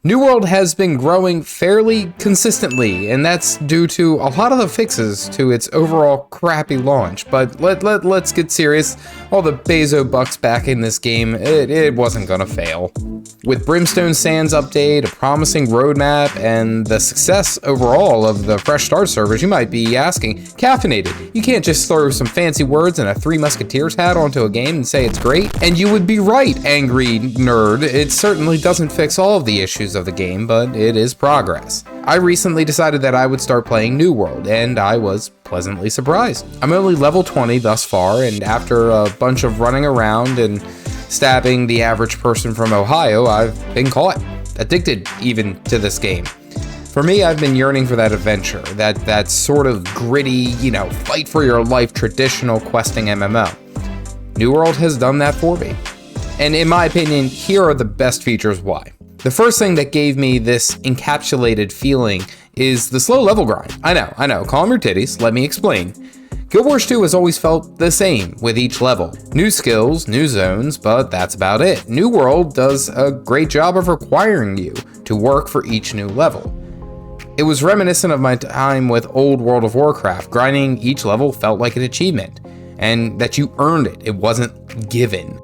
New World has been growing fairly consistently, and that's due to a lot of the fixes to its overall crappy launch. But let's get serious. All the Bezo bucks back in this game, it wasn't gonna fail. With Brimstone Sands update, a promising roadmap, and the success overall of the Fresh Start servers, you might be asking, Caffeinated, you can't just throw some fancy words and a Three Musketeers hat onto a game and say it's great? And you would be right, angry nerd. It certainly doesn't fix all of the issues of the game, but it is progress. I recently decided that I would start playing New World, and I was pleasantly surprised. I'm only level 20 thus far, and after a bunch of running around and stabbing the average person from Ohio, I've been caught, addicted even to this game. For me, I've been yearning for that adventure, that sort of gritty, fight for your life traditional questing MMO. New World has done that for me. And in my opinion, here are the best features why. The first thing that gave me this encapsulated feeling is the slow level grind. I know, calm your titties, let me explain. Guild Wars 2 has always felt the same with each level. New skills, new zones, but that's about it. New World does a great job of requiring you to work for each new level. It was reminiscent of my time with old World of Warcraft. Grinding each level felt like an achievement, and that you earned it. It wasn't given.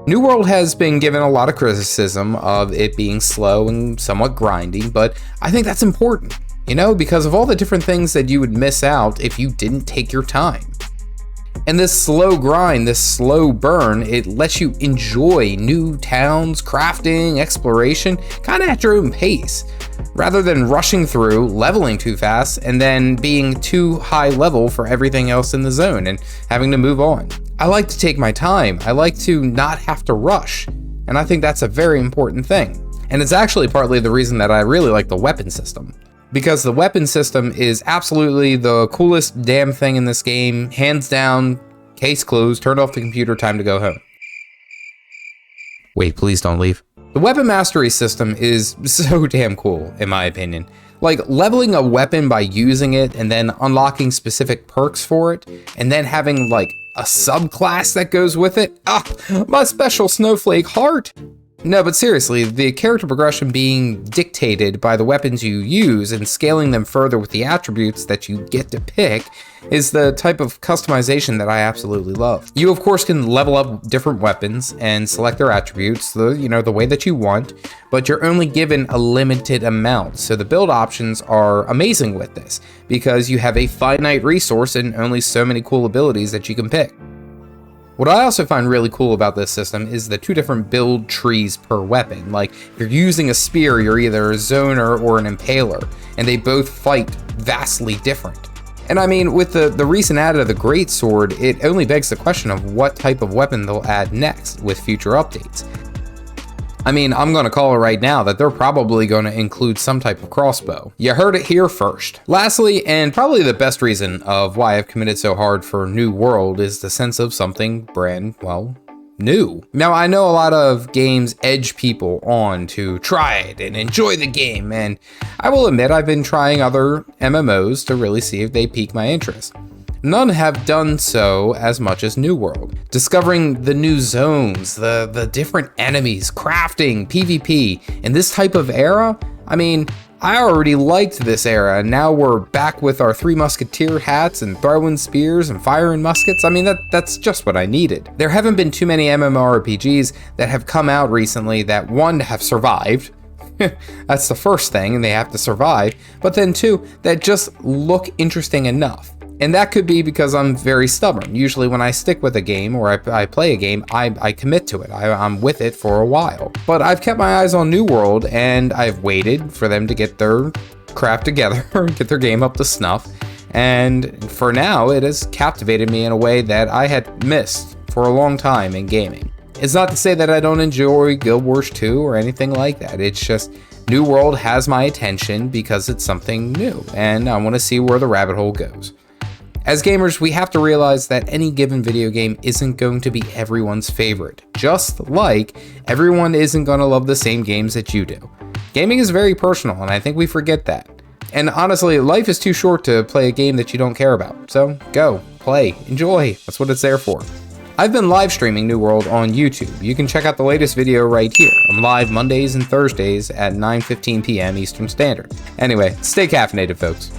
New World has been given a lot of criticism of it being slow and somewhat grindy, but I think that's important, because of all the different things that you would miss out if you didn't take your time. And this slow grind, this slow burn, it lets you enjoy new towns, crafting, exploration, kind of at your own pace, rather than rushing through, leveling too fast, and then being too high level for everything else in the zone and having to move on. I like to take my time. I like to not have to rush, and I think that's a very important thing. And it's actually partly the reason that I really like the weapon system. Because the weapon system is absolutely the coolest damn thing in this game. Hands down, case closed, turned off the computer, time to go home. Wait, please don't leave. The weapon mastery system is so damn cool, in my opinion. Like, leveling a weapon by using it and then unlocking specific perks for it, and then having, like, a subclass that goes with it. My special snowflake heart! No, but seriously, the character progression being dictated by the weapons you use and scaling them further with the attributes that you get to pick is the type of customization that I absolutely love. You of course can level up different weapons and select their attributes the way that you want, but you're only given a limited amount. So the build options are amazing with this because you have a finite resource and only so many cool abilities that you can pick. What I also find really cool about this system is the 2 different build trees per weapon. Like, if you're using a spear, you're either a zoner or an impaler, and they both fight vastly different. And I mean, with the recent add of the greatsword, it only begs the question of what type of weapon they'll add next with future updates. I mean, I'm gonna call it right now that they're probably gonna include some type of crossbow. You heard it here first. Lastly, and probably the best reason of why I've committed so hard for New World is the sense of something brand, new. Now, I know a lot of games edge people on to try it and enjoy the game, and I will admit I've been trying other MMOs to really see if they pique my interest. None have done so as much as New World. Discovering the new zones, the different enemies, crafting, PvP, in this type of era, I mean, I already liked this era, and now we're back with our Three Musketeer hats and throwing spears and firing muskets. I mean, that's just what I needed. There haven't been too many MMORPGs that have come out recently that, 1, have survived. That's the first thing, and they have to survive. But then 2, that just look interesting enough. And that could be because I'm very stubborn. Usually when I stick with a game or I play a game, I commit to it. I'm with it for a while. But I've kept my eyes on New World, and I've waited for them to get their crap together, get their game up to snuff. And for now, it has captivated me in a way that I had missed for a long time in gaming. It's not to say that I don't enjoy Guild Wars 2 or anything like that. It's just New World has my attention because it's something new, and I want to see where the rabbit hole goes. As gamers, we have to realize that any given video game isn't going to be everyone's favorite, just like everyone isn't going to love the same games that you do. Gaming is very personal, and I think we forget that. And honestly, life is too short to play a game that you don't care about. So go, play, enjoy. That's what it's there for. I've been live streaming New World on YouTube. You can check out the latest video right here. I'm live Mondays and Thursdays at 9:15 p.m. Eastern Standard. Anyway, stay caffeinated, folks.